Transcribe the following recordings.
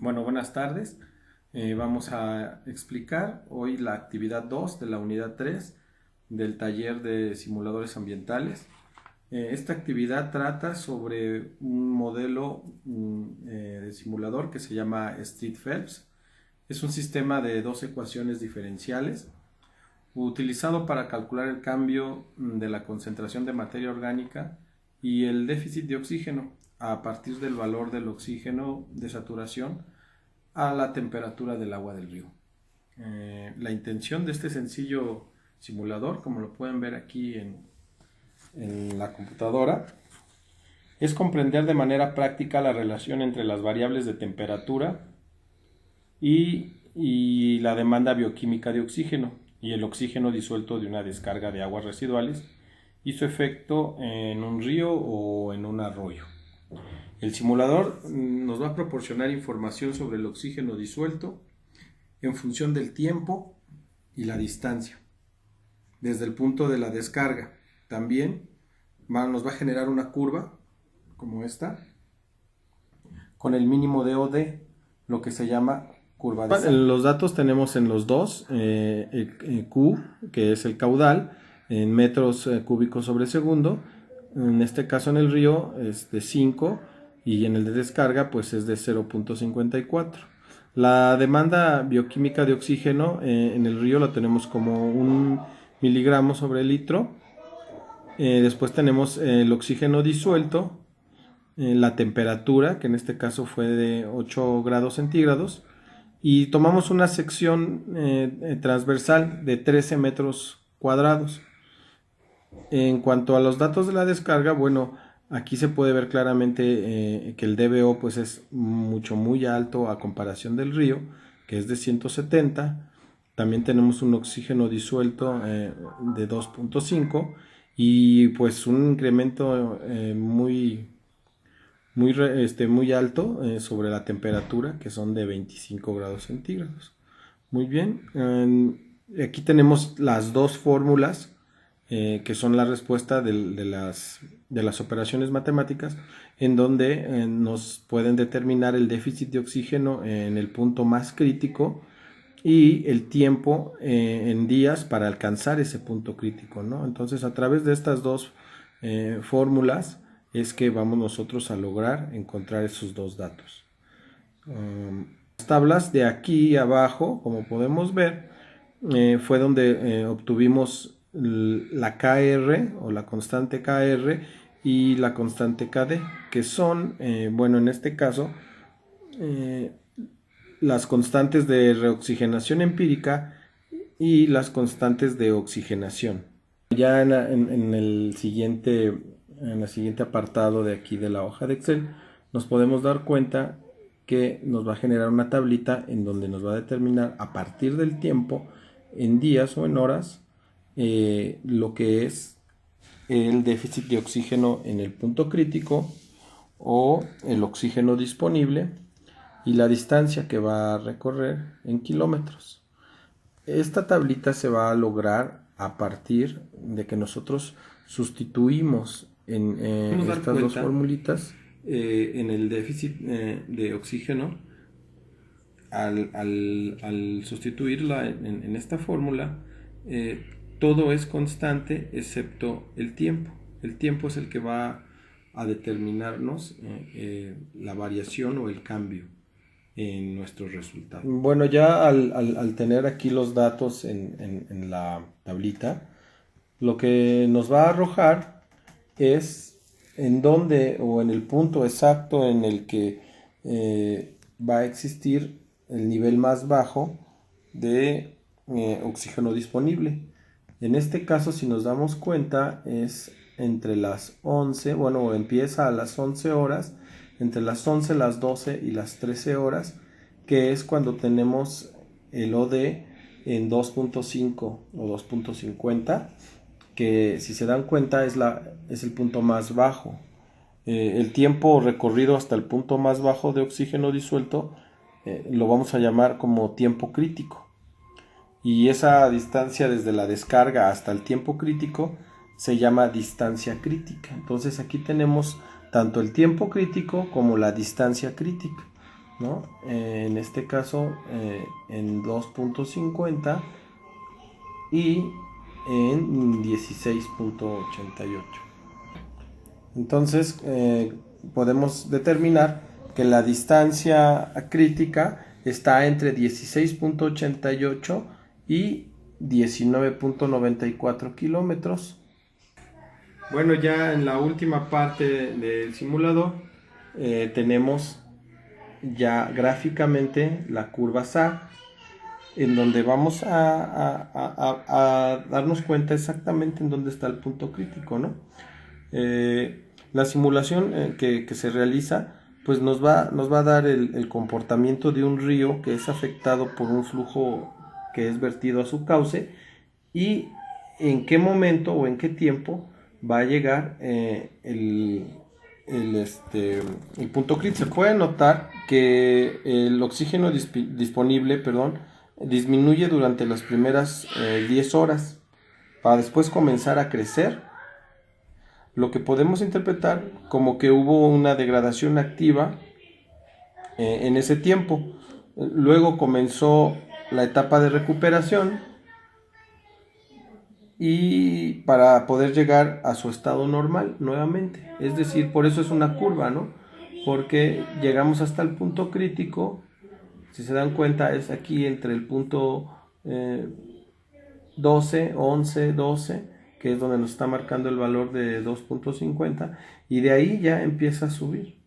Bueno, buenas tardes. Vamos a explicar hoy la actividad 2 de la unidad 3 del taller de simuladores ambientales. Esta actividad trata sobre un modelo de simulador que se llama Street-Phelps. Es un sistema de dos ecuaciones diferenciales utilizado para calcular el cambio de la concentración de materia orgánica y el déficit de oxígeno a partir del valor del oxígeno de saturación a la temperatura del agua del río. La intención de este sencillo simulador, como lo pueden ver aquí en la computadora, es comprender de manera práctica la relación entre las variables de temperatura y la demanda bioquímica de oxígeno y el oxígeno disuelto de una descarga de aguas residuales y su efecto en un río o en un arroyo. El simulador nos va a proporcionar información sobre el oxígeno disuelto en función del tiempo y la distancia, desde el punto de la descarga. También nos va a generar una curva como esta, con el mínimo de OD, lo que se llama curva de sal. Los datos tenemos en los dos, Q, que es el caudal, en metros cúbicos sobre segundo. En este caso en el río es de 5 y en el de descarga pues es de 0.54. La demanda bioquímica de oxígeno en el río la tenemos como 1 miligramo sobre litro. Después tenemos el oxígeno disuelto, la temperatura, que en este caso fue de 8 grados centígrados, y tomamos una sección transversal de 13 metros cuadrados. En cuanto a los datos de la descarga, bueno, aquí se puede ver claramente que el DBO pues es muy alto a comparación del río, que es de 170. También tenemos un oxígeno disuelto de 2.5 y pues un incremento muy alto sobre la temperatura, que son de 25 grados centígrados. Muy bien, aquí tenemos las dos fórmulas que son la respuesta de las operaciones matemáticas, en donde nos pueden determinar el déficit de oxígeno en el punto más crítico y el tiempo en días para alcanzar ese punto crítico, ¿no? Entonces, a través de estas dos fórmulas es que vamos nosotros a lograr encontrar esos dos datos. Las tablas de aquí abajo, como podemos ver, fue donde obtuvimos la KR o la constante KR y la constante KD, que son, bueno, en este caso, las constantes de reoxigenación empírica y las constantes de oxigenación. Ya en el siguiente apartado de aquí de la hoja de Excel nos podemos dar cuenta que nos va a generar una tablita en donde nos va a determinar a partir del tiempo, en días o en horas, lo que es el déficit de oxígeno en el punto crítico o el oxígeno disponible y la distancia que va a recorrer en kilómetros. Esta tablita se va a lograr a partir de que nosotros sustituimos en estas dos formulitas en el déficit de oxígeno. Al sustituirla en esta fórmula, todo es constante excepto el tiempo. El tiempo es el que va a determinarnos la variación o el cambio en nuestros resultados. Bueno, ya al tener aquí los datos en la tablita, lo que nos va a arrojar es en dónde o en el punto exacto en el que va a existir el nivel más bajo de oxígeno disponible. En este caso, si nos damos cuenta, es entre las 11, bueno, empieza a las 11 horas, entre las 11, las 12 y las 13 horas, que es cuando tenemos el OD en 2.5 o 2.50, que si se dan cuenta es el punto más bajo. El tiempo recorrido hasta el punto más bajo de oxígeno disuelto lo vamos a llamar como tiempo crítico. Y esa distancia desde la descarga hasta el tiempo crítico se llama distancia crítica. Entonces aquí tenemos tanto el tiempo crítico como la distancia crítica. ¿no? En este caso en 2.50 y en 16.88. Entonces podemos determinar que la distancia crítica está entre 16.88 y 19.94 kilómetros. Bueno, ya en la última parte del simulador tenemos ya gráficamente la curva SAR, en donde vamos a darnos cuenta exactamente en dónde está el punto crítico, ¿no? La simulación que se realiza pues nos va a dar el comportamiento de un río que es afectado por un flujo que es vertido a su cauce y en qué momento o en qué tiempo va a llegar el punto crítico. Se puede notar que el oxígeno disponible, disminuye durante las primeras 10 horas para después comenzar a crecer, lo que podemos interpretar como que hubo una degradación activa en ese tiempo. Luego comenzó la etapa de recuperación y para poder llegar a su estado normal nuevamente. Es decir, por eso es una curva, ¿no? Porque llegamos hasta el punto crítico, si se dan cuenta es aquí entre el punto 12, 11, 12, que es donde nos está marcando el valor de 2.50, y de ahí ya empieza a subir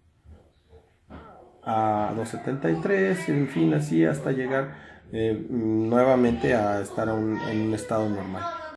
a 2.73, en fin, así hasta llegar nuevamente a estar en un estado normal.